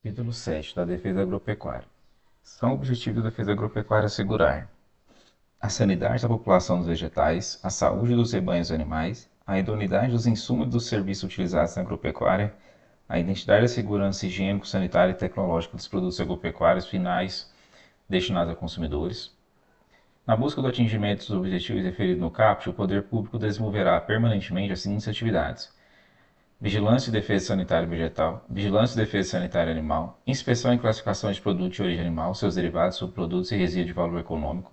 Capítulo 7 da Defesa Agropecuária. São objetivos da defesa agropecuária assegurar a sanidade da população dos vegetais, a saúde dos rebanhos animais, a idoneidade dos insumos e dos serviços utilizados na agropecuária, a identidade da segurança higiênico, sanitária e tecnológica dos produtos agropecuários finais destinados a consumidores. Na busca do atingimento dos objetivos referidos no caput, o poder público desenvolverá permanentemente as seguintes atividades: vigilância e defesa sanitária vegetal, vigilância e defesa sanitária animal, inspeção e classificação de produtos de origem animal, seus derivados, subprodutos e resíduos de valor econômico,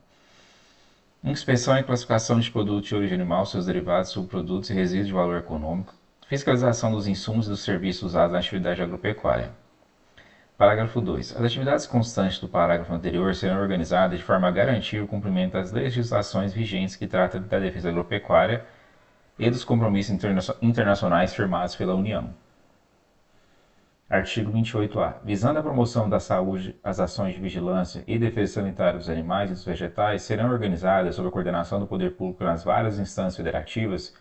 inspeção e classificação de produtos de origem animal, seus derivados, subprodutos e resíduos de valor econômico, fiscalização dos insumos e dos serviços usados na atividade agropecuária. Parágrafo 2. As atividades constantes do parágrafo anterior serão organizadas de forma a garantir o cumprimento das legislações vigentes que tratam da defesa agropecuária e dos compromissos internacionais firmados pela União. Artigo 28-A. Visando a promoção da saúde, as ações de vigilância e defesa sanitária dos animais e dos vegetais serão organizadas sob a coordenação do poder público nas várias instâncias federativas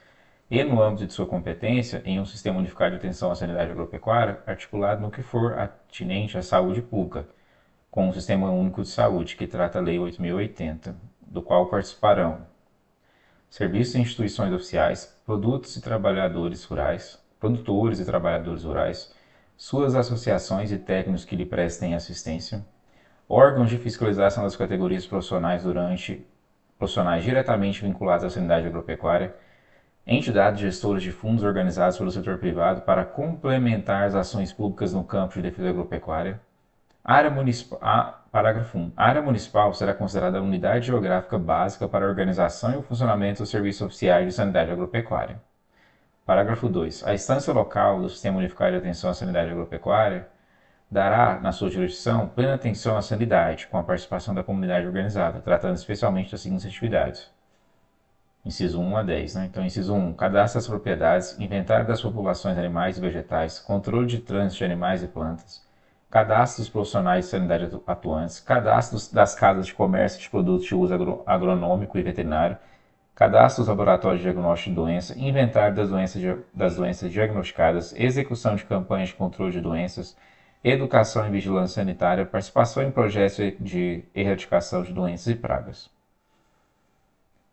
e no âmbito de sua competência em um sistema unificado de atenção à sanidade agropecuária, articulado no que for atinente à saúde pública, com um sistema único de saúde, que trata a Lei 8.080, do qual participarão serviços e instituições oficiais, produtos e trabalhadores rurais, produtores e trabalhadores rurais, suas associações e técnicos que lhe prestem assistência, órgãos de fiscalização das categorias profissionais diretamente vinculados à sanidade agropecuária, entidades gestoras de fundos organizados pelo setor privado para complementar as ações públicas no campo de defesa agropecuária. Parágrafo 1. A área municipal será considerada a unidade geográfica básica para a organização e o funcionamento dos serviços oficiais de sanidade agropecuária. Parágrafo 2. A instância local do Sistema Unificado de Atenção à Sanidade Agropecuária dará, na sua jurisdição, plena atenção à sanidade, com a participação da comunidade organizada, tratando especialmente das seguintes atividades. Inciso 1 a 10. Então, inciso 1. Cadastro das propriedades, inventário das populações animais e vegetais, controle de trânsito de animais e plantas, cadastro dos profissionais de sanidade atuantes, cadastro das casas de comércio de produtos de uso agronômico e veterinário, cadastro dos laboratórios de diagnóstico de doença, inventário das doenças diagnosticadas, execução de campanhas de controle de doenças, educação e vigilância sanitária, participação em projetos de erradicação de doenças e pragas.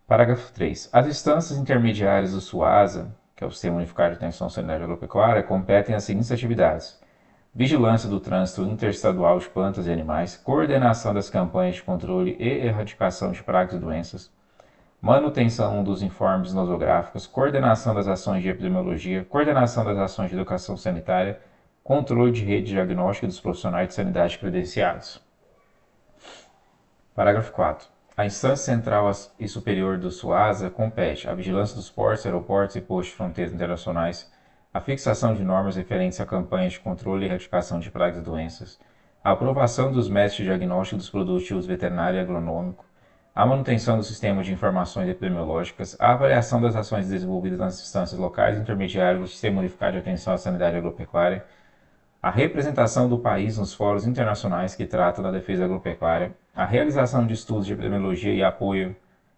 Parágrafo 3. As instâncias intermediárias do SUASA, que é o Sistema Unificado de Atenção à Sanidade Agropecuária, competem as seguintes atividades: vigilância do trânsito interestadual de plantas e animais, coordenação das campanhas de controle e erradicação de pragas e doenças, manutenção dos informes nosográficos, coordenação das ações de epidemiologia, coordenação das ações de educação sanitária, controle de rede diagnóstica dos profissionais de sanidade credenciados. Parágrafo 4. A instância central e superior do SUASA compete à vigilância dos portos, aeroportos e postos de fronteiras internacionais, a fixação de normas referentes a campanhas de controle e erradicação de pragas e doenças, a aprovação dos métodos de diagnóstico dos produtos de uso veterinário e agronômico, a manutenção do sistema de informações epidemiológicas, a avaliação das ações desenvolvidas nas instâncias locais e intermediárias do Sistema Unificado de Atenção à Sanidade Agropecuária, a representação do país nos fóruns internacionais que tratam da defesa agropecuária, a realização de estudos de epidemiologia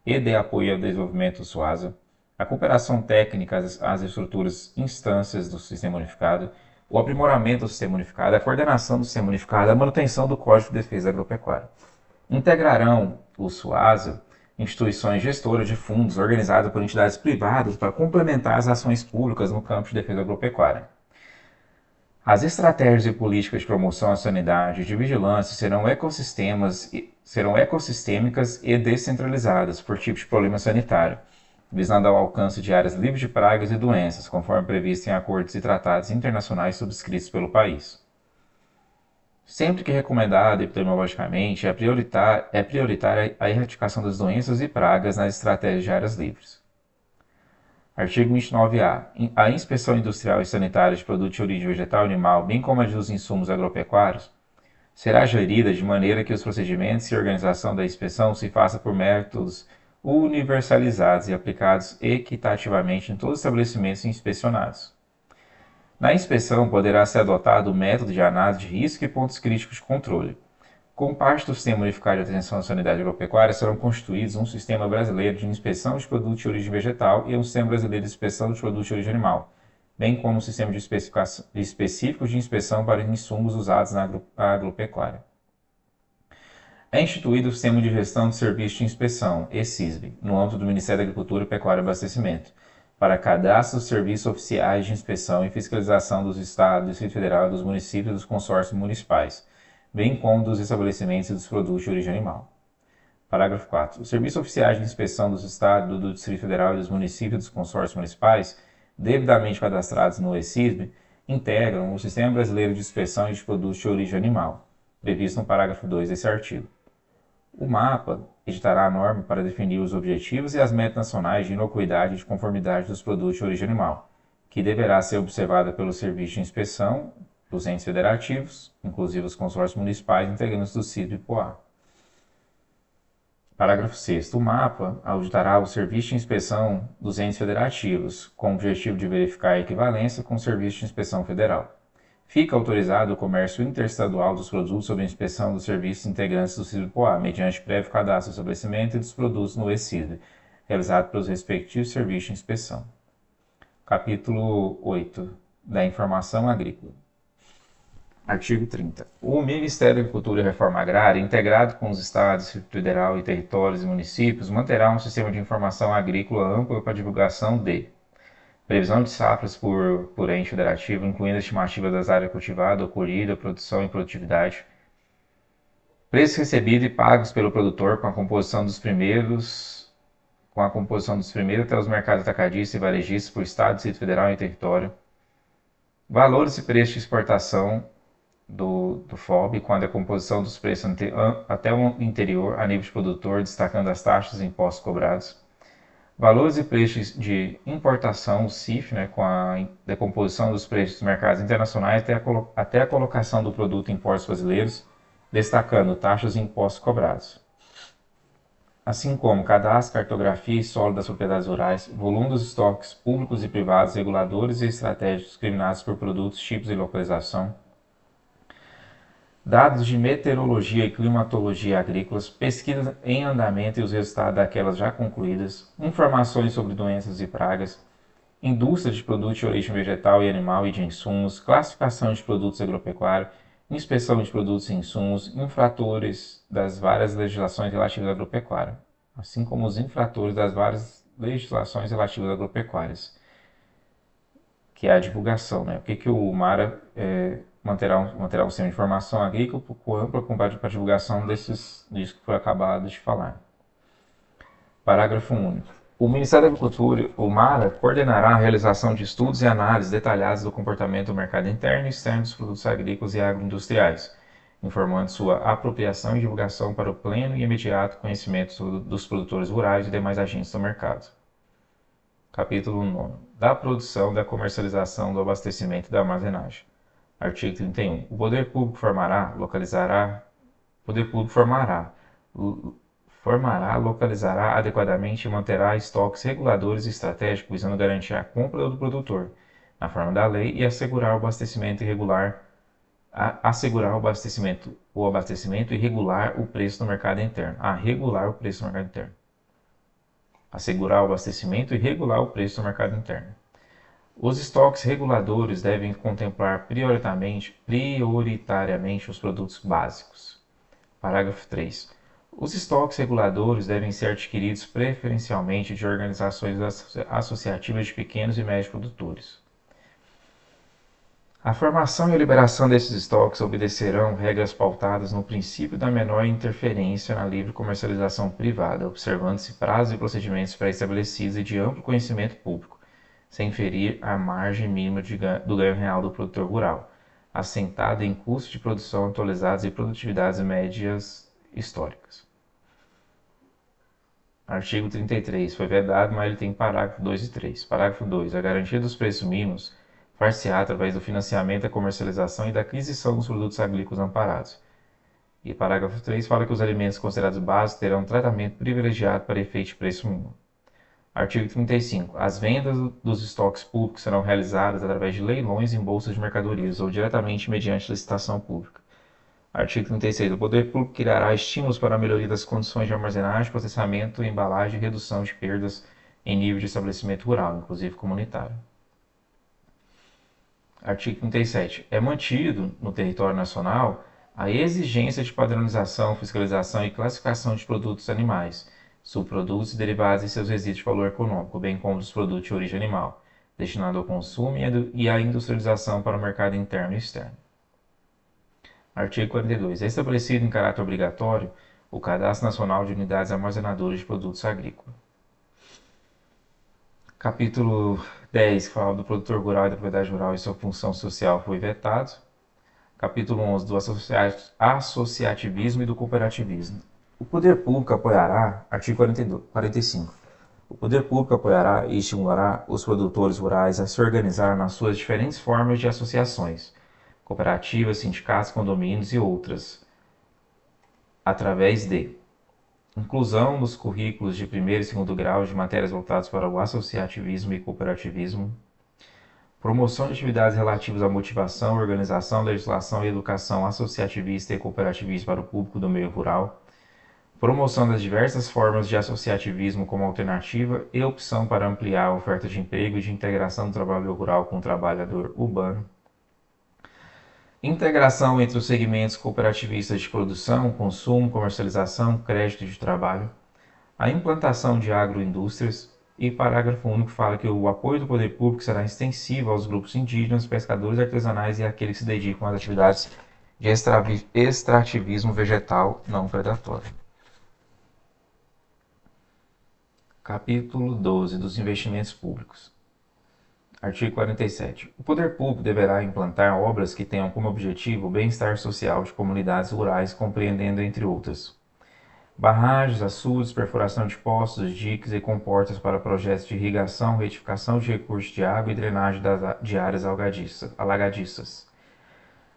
e de apoio ao desenvolvimento do SUASA, a cooperação técnica às estruturas instâncias do Sistema Unificado, o aprimoramento do Sistema Unificado, a coordenação do Sistema Unificado, a manutenção do Código de Defesa Agropecuária. Integrarão o SUASA instituições gestoras de fundos organizadas por entidades privadas para complementar as ações públicas no campo de defesa agropecuária. As estratégias e políticas de promoção à sanidade e de vigilância serão ecossistêmicas e descentralizadas por tipo de problema sanitário, visando ao alcance de áreas livres de pragas e doenças, conforme previsto em acordos e tratados internacionais subscritos pelo país. Sempre que recomendado epidemiologicamente, é prioritária a erradicação das doenças e pragas nas estratégias de áreas livres. Artigo 29-A. A inspeção industrial e sanitária de produtos de origem vegetal e animal, bem como a dos insumos agropecuários, será gerida de maneira que os procedimentos e organização da inspeção se façam por métodos universalizados e aplicados equitativamente em todos os estabelecimentos inspecionados. Na inspeção poderá ser adotado o método de análise de risco e pontos críticos de controle. Como parte do Sistema Unificado de Atenção à Sanidade Agropecuária, serão constituídos um Sistema Brasileiro de Inspeção de Produtos de Origem Vegetal e um Sistema Brasileiro de Inspeção de Produtos de Origem Animal, bem como o sistema de específicos de inspeção para insumos usados na agropecuária. É instituído o Sistema de Gestão de Serviços de Inspeção, ESISB, no âmbito do Ministério da Agricultura, Pecuária e Abastecimento, para cadastro dos serviços oficiais de inspeção e fiscalização dos Estados, do Distrito Federal, dos municípios e dos consórcios municipais, bem como dos estabelecimentos e dos produtos de origem animal. Parágrafo 4. Os serviços oficiais de inspeção dos Estados, do Distrito Federal e dos municípios e dos consórcios municipais, devidamente cadastrados no ESISB, integram o Sistema Brasileiro de Inspeção de Produtos de Origem Animal, previsto no parágrafo 2 desse artigo. O MAPA editará a norma para definir os objetivos e as metas nacionais de inocuidade e de conformidade dos produtos de origem animal, que deverá ser observada pelo Serviço de Inspeção dos entes federativos, inclusive os consórcios municipais integrantes do CISB e POA. Parágrafo 6º. O MAPA auditará o Serviço de Inspeção dos entes federativos, com o objetivo de verificar a equivalência com o Serviço de Inspeção Federal. Fica autorizado o comércio interestadual dos produtos sob a inspeção dos serviços integrantes do CISB-POA, mediante prévio cadastro do estabelecimento e dos produtos no ESISB, realizado pelos respectivos serviços de inspeção. Capítulo 8. Da Informação Agrícola. Artigo 30. O Ministério da Agricultura e Reforma Agrária, integrado com os Estados, Distrito Federal e territórios e municípios, manterá um sistema de informação agrícola amplo para divulgação de previsão de safras por ente federativo, incluindo a estimativa das áreas cultivadas, colhida, produção e produtividade, preços recebidos e pagos pelo produtor com a composição dos primeiros até os mercados atacadistas e varejistas por Estado, Distrito Federal e território, valores e preços de exportação do FOB com a decomposição dos preços até o interior a nível de produtor, destacando as taxas e impostos cobrados, valores e preços de importação, o CIF, com a decomposição dos preços dos mercados internacionais até a colocação do produto em portos brasileiros, destacando taxas e impostos cobrados. Assim como cadastro, cartografia e solo das propriedades rurais, volume dos estoques públicos e privados, reguladores e estratégicos discriminados por produtos, tipos e localização, dados de meteorologia e climatologia agrícolas, pesquisas em andamento e os resultados daquelas já concluídas, informações sobre doenças e pragas, indústria de produtos de origem vegetal e animal e de insumos, classificação de produtos agropecuários, inspeção de produtos e insumos, infratores das várias legislações relativas à agropecuária, assim como os infratores das várias legislações relativas à agropecuárias, que é a divulgação, O que o MARA manterá um sistema de informação agrícola ampla para a divulgação disso que foi acabado de falar. Parágrafo único. O Ministério da Agricultura, o MARA, coordenará a realização de estudos e análises detalhadas do comportamento do mercado interno e externo dos produtos agrícolas e agroindustriais, informando sua apropriação e divulgação para o pleno e imediato conhecimento dos produtores rurais e demais agentes do mercado. Capítulo 9. Da produção, da comercialização, do abastecimento e da armazenagem. Artigo 31. O poder público formará, localizará adequadamente e manterá estoques reguladores e estratégicos visando garantir a compra do produtor, na forma da lei, e assegurar o abastecimento e regular e regular o preço no mercado interno. Regular o preço no mercado interno. Assegurar o abastecimento e regular o preço no mercado interno. Os estoques reguladores devem contemplar prioritariamente os produtos básicos. Parágrafo 3. Os estoques reguladores devem ser adquiridos preferencialmente de organizações associativas de pequenos e médios produtores. A formação e a liberação desses estoques obedecerão regras pautadas no princípio da menor interferência na livre comercialização privada, observando-se prazos e procedimentos pré-estabelecidos e de amplo conhecimento público, sem ferir a margem mínima do ganho real do produtor rural, assentada em custos de produção atualizados e produtividades médias históricas. Artigo 33. Foi vedado, mas ele tem parágrafo 2 e 3. Parágrafo 2. A garantia dos preços mínimos far-se-á através do financiamento, da comercialização e da aquisição dos produtos agrícolas amparados. E parágrafo 3 fala que os alimentos considerados básicos terão um tratamento privilegiado para efeito de preço mínimo. Artigo 35. As vendas dos estoques públicos serão realizadas através de leilões em bolsas de mercadorias ou diretamente mediante licitação pública. Artigo 36. O poder público criará estímulos para a melhoria das condições de armazenagem, processamento, embalagem e redução de perdas em nível de estabelecimento rural, inclusive comunitário. Artigo 37. É mantido no território nacional a exigência de padronização, fiscalização e classificação de produtos animais, subprodutos e derivados e seus resíduos de valor econômico, bem como dos produtos de origem animal, destinados ao consumo e à industrialização para o mercado interno e externo. Artigo 42. É estabelecido em caráter obrigatório o Cadastro Nacional de Unidades Armazenadoras de Produtos Agrícolas. Capítulo 10, que fala do produtor rural e da propriedade rural e sua função social, foi vetado. Capítulo 11, do associativismo e do cooperativismo. O poder público apoiará, artigo 45, o poder público apoiará e estimulará os produtores rurais a se organizar nas suas diferentes formas de associações, cooperativas, sindicatos, condomínios e outras, através de inclusão nos currículos de primeiro e segundo grau de matérias voltadas para o associativismo e cooperativismo, promoção de atividades relativas à motivação, organização, legislação e educação associativista e cooperativista para o público do meio rural, promoção das diversas formas de associativismo como alternativa e opção para ampliar a oferta de emprego e de integração do trabalho rural com o trabalhador urbano, integração entre os segmentos cooperativistas de produção, consumo, comercialização, crédito de trabalho, a implantação de agroindústrias e parágrafo único fala que o apoio do poder público será extensivo aos grupos indígenas, pescadores artesanais e àqueles que se dedicam às atividades de extrativismo vegetal não predatório. Capítulo 12 dos investimentos públicos. Artigo 47. O poder público deverá implantar obras que tenham como objetivo o bem-estar social de comunidades rurais, compreendendo, entre outras, barragens, açudes, perfuração de poços, diques e comportas para projetos de irrigação, retificação de recursos de água e drenagem de áreas alagadiças,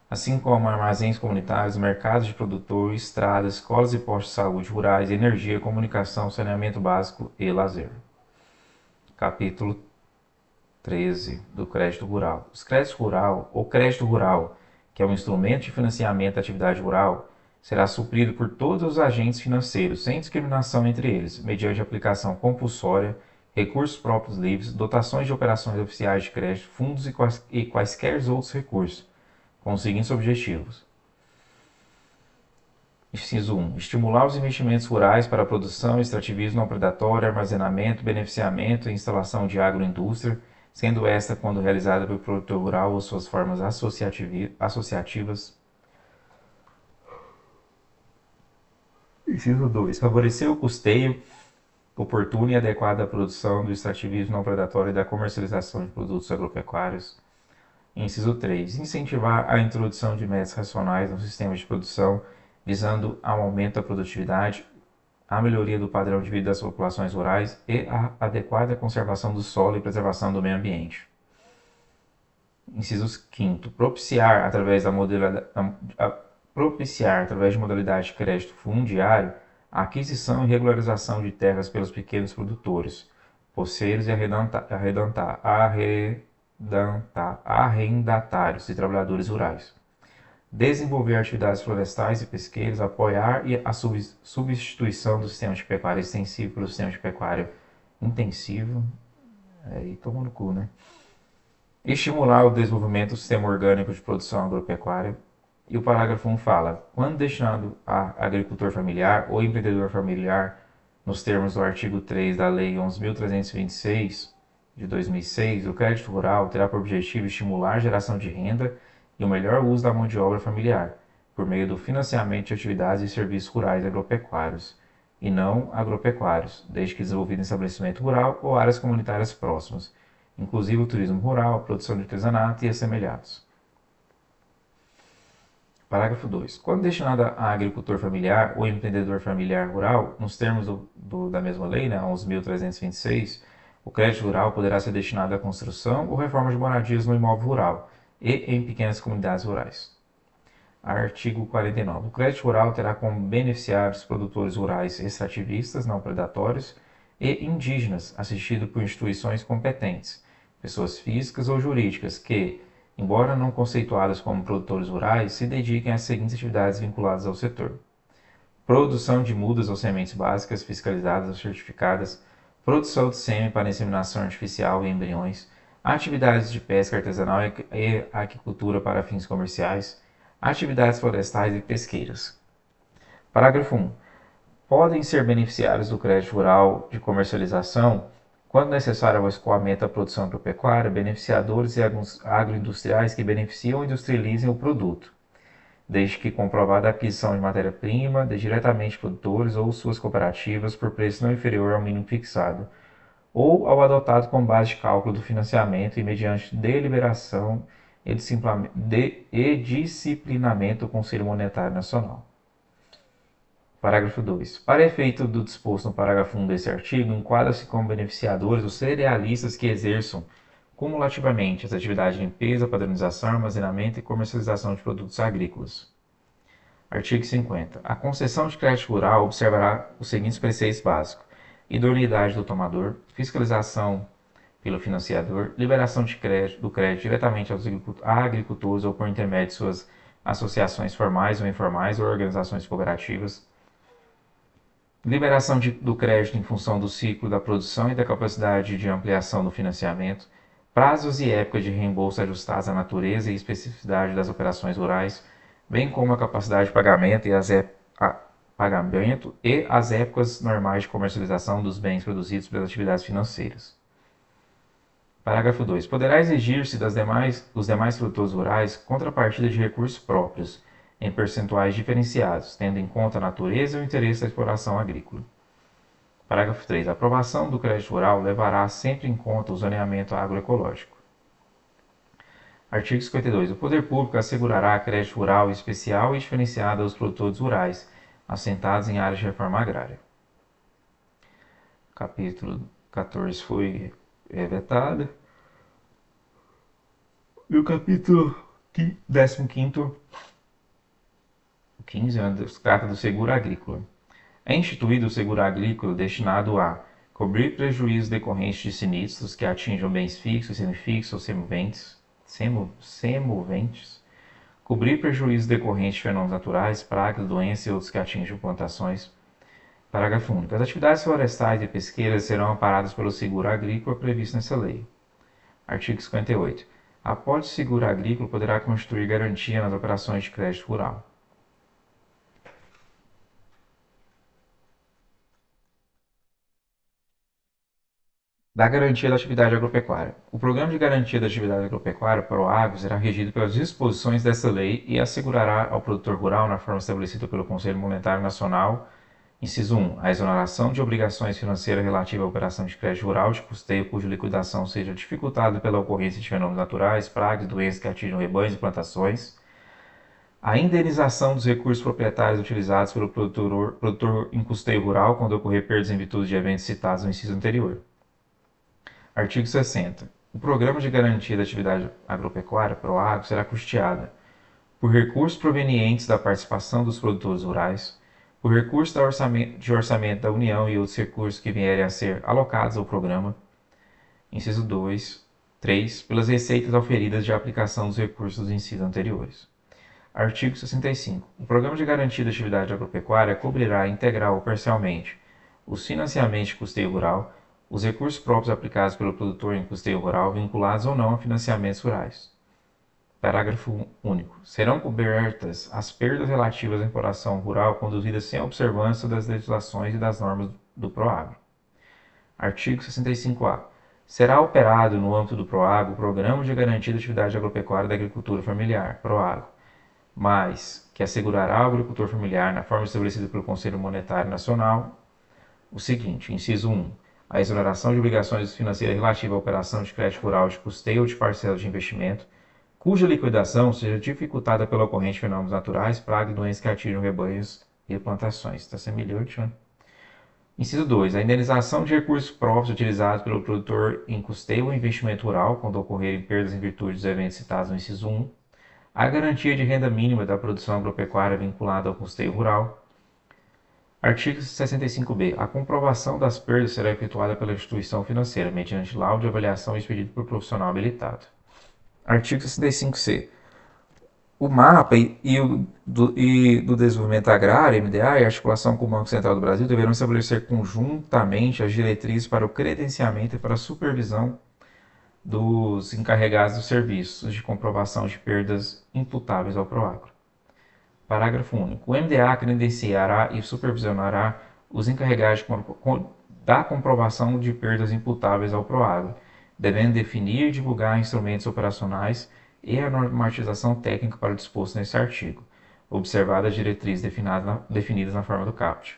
assim como armazéns comunitários, mercados de produtor, estradas, escolas e postos de saúde rurais, energia, comunicação, saneamento básico e lazer. Capítulo 13 do crédito rural. Os créditos rural ou crédito rural, que é um instrumento de financiamento da atividade rural, será suprido por todos os agentes financeiros, sem discriminação entre eles, mediante aplicação compulsória, recursos próprios livres, dotações de operações oficiais de crédito, fundos e quaisquer outros recursos, com os seguintes objetivos. Inciso 1. Estimular os investimentos rurais para a produção, extrativismo não predatório, armazenamento, beneficiamento e instalação de agroindústria, sendo esta quando realizada pelo produtor rural ou suas formas associativas. Inciso 2. Favorecer o custeio oportuno e adequado da produção, do extrativismo não predatório e da comercialização de produtos agropecuários. Inciso 3. Incentivar a introdução de métodos racionais no sistema de produção, visando ao aumento da produtividade, a melhoria do padrão de vida das populações rurais e a adequada conservação do solo e preservação do meio ambiente. Inciso 5. Propiciar, através de modalidade de crédito fundiário, a aquisição e regularização de terras pelos pequenos produtores, poceiros e arrendatários e trabalhadores rurais. Desenvolver atividades florestais e pesqueiras, apoiar a substituição do sistema de pecuária extensivo pelo sistema de pecuária intensivo. Aí toma no cu, né? Estimular o desenvolvimento do sistema orgânico de produção agropecuária. E o parágrafo 1 fala, quando destinado a agricultor familiar ou empreendedor familiar, nos termos do artigo 3 da Lei 11.326, de 2006, o crédito rural terá por objetivo estimular a geração de renda e o melhor uso da mão de obra familiar, por meio do financiamento de atividades e serviços rurais agropecuários, e não agropecuários, desde que desenvolvido em estabelecimento rural ou áreas comunitárias próximas, inclusive o turismo rural, a produção de artesanato e assemelhados. Parágrafo 2. Quando destinada a agricultor familiar ou empreendedor familiar rural, nos termos da mesma lei, né, 11.326, o crédito rural poderá ser destinado à construção ou reforma de moradias no imóvel rural e em pequenas comunidades rurais. Artigo 49. O crédito rural terá como beneficiários produtores rurais extrativistas, não predatórios, e indígenas, assistido por instituições competentes, pessoas físicas ou jurídicas que, embora não conceituadas como produtores rurais, se dediquem às seguintes atividades vinculadas ao setor: produção de mudas ou sementes básicas fiscalizadas ou certificadas, produção de sêmen para inseminação artificial e embriões, atividades de pesca artesanal e aquicultura para fins comerciais, atividades florestais e pesqueiras. Parágrafo 1. Podem ser beneficiários do crédito rural de comercialização, quando necessário ao escoamento da produção agropecuária, beneficiadores e agroindustriais que beneficiam e industrializem o produto, desde que comprovada a aquisição de matéria-prima de diretamente produtores ou suas cooperativas por preço não inferior ao mínimo fixado, ou ao adotado como base de cálculo do financiamento e mediante deliberação e disciplinamento do Conselho Monetário Nacional. Parágrafo 2. Para efeito do disposto no parágrafo 1 deste artigo, enquadram-se como beneficiadores os cerealistas que exerçam cumulativamente as atividades de limpeza, padronização, armazenamento e comercialização de produtos agrícolas. Artigo 50. A concessão de crédito rural observará os seguintes preceitos básicos: idoneidade do tomador, fiscalização pelo financiador, liberação do crédito diretamente aos agricultores ou por intermédio de suas associações formais ou informais ou organizações cooperativas, liberação do crédito em função do ciclo da produção e da capacidade de ampliação do financiamento, prazos e épocas de reembolso ajustados à natureza e especificidade das operações rurais, bem como a capacidade de pagamento e as épocas normais de comercialização dos bens produzidos pelas atividades financeiras. Parágrafo 2. Poderá exigir-se dos demais produtores rurais contrapartida de recursos próprios, em percentuais diferenciados, tendo em conta a natureza e o interesse da exploração agrícola. Parágrafo 3. A aprovação do crédito rural levará sempre em conta o zoneamento agroecológico. Artigo 52. O poder público assegurará crédito rural especial e diferenciado aos produtores rurais, assentados em áreas de reforma agrária. Capítulo 14 foi vetado. E o capítulo 15 trata do seguro agrícola. É instituído o seguro agrícola destinado a cobrir prejuízos decorrentes de sinistros que atinjam bens fixos, semifixos ou semoventes, cobrir prejuízos decorrentes de fenômenos naturais, pragas, doenças e outros que atinjam plantações. Parágrafo único. As atividades florestais e pesqueiras serão amparadas pelo seguro agrícola previsto nessa lei. Artigo 58. A apólice de seguro agrícola poderá constituir garantia nas operações de crédito rural. Da garantia da atividade agropecuária. O Programa de Garantia da Atividade Agropecuária, PROAGro, será regido pelas disposições dessa lei e assegurará ao produtor rural, na forma estabelecida pelo Conselho Monetário Nacional, inciso 1, a exoneração de obrigações financeiras relativas à operação de crédito rural de custeio cuja liquidação seja dificultada pela ocorrência de fenômenos naturais, pragas e doenças que atinjam rebanhos e plantações, a indenização dos recursos proprietários utilizados pelo produtor em custeio rural quando ocorrer perdas em virtude de eventos citados no inciso anterior. Artigo 60. O Programa de Garantia da Atividade Agropecuária, PROAGro, será custeado por recursos provenientes da participação dos produtores rurais, por recursos de orçamento da União e outros recursos que vierem a ser alocados ao programa. Inciso 2, 3, pelas receitas auferidas de aplicação dos recursos dos incisos anteriores. Artigo 65. O Programa de Garantia da Atividade Agropecuária cobrirá integral ou parcialmente os financiamentos de custeio rural, os recursos próprios aplicados pelo produtor em custeio rural vinculados ou não a financiamentos rurais. Parágrafo único. Serão cobertas as perdas relativas à exploração rural conduzidas sem a observância das legislações e das normas do PROAGro. Artigo 65-A. Será operado no âmbito do PROAGro o Programa de Garantia da Atividade Agropecuária da Agricultura Familiar, PROAGro, mas que assegurará ao agricultor familiar, na forma estabelecida pelo Conselho Monetário Nacional, o seguinte: inciso 1. A exoneração de obrigações financeiras relativas à operação de crédito rural de custeio ou de parcelas de investimento, cuja liquidação seja dificultada pela ocorrência de fenômenos naturais, pragas e doenças que atinjam rebanhos e plantações. Está semelhante, né? Inciso 2. A indenização de recursos próprios utilizados pelo produtor em custeio ou investimento rural, quando ocorrerem perdas em virtude dos eventos citados no inciso 1. A garantia de renda mínima da produção agropecuária vinculada ao custeio rural. Artigo 65-B. A comprovação das perdas será efetuada pela instituição financeira, mediante laudo de avaliação expedido por profissional habilitado. Artigo 65-C. O MAPA do Desenvolvimento Agrário, MDA, e a articulação com o Banco Central do Brasil deverão estabelecer conjuntamente as diretrizes para o credenciamento e para a supervisão dos encarregados dos serviços de comprovação de perdas imputáveis ao Proagro. Parágrafo único. O MDA credenciará e supervisionará os encarregados da comprovação de perdas imputáveis ao Proagro, devendo definir e divulgar instrumentos operacionais e a normatização técnica para o disposto neste artigo, observadas as diretrizes definidas na forma do caput.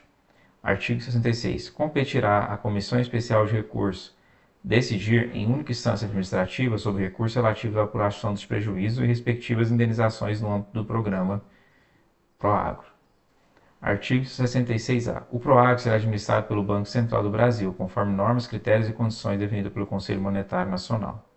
Artigo 66. Competirá à Comissão Especial de Recurso decidir em única instância administrativa sobre recursos relativos à apuração dos prejuízos e respectivas indenizações no âmbito do programa Proagro. Artigo 66-A. O Proagro será administrado pelo Banco Central do Brasil, conforme normas, critérios e condições definidas pelo Conselho Monetário Nacional.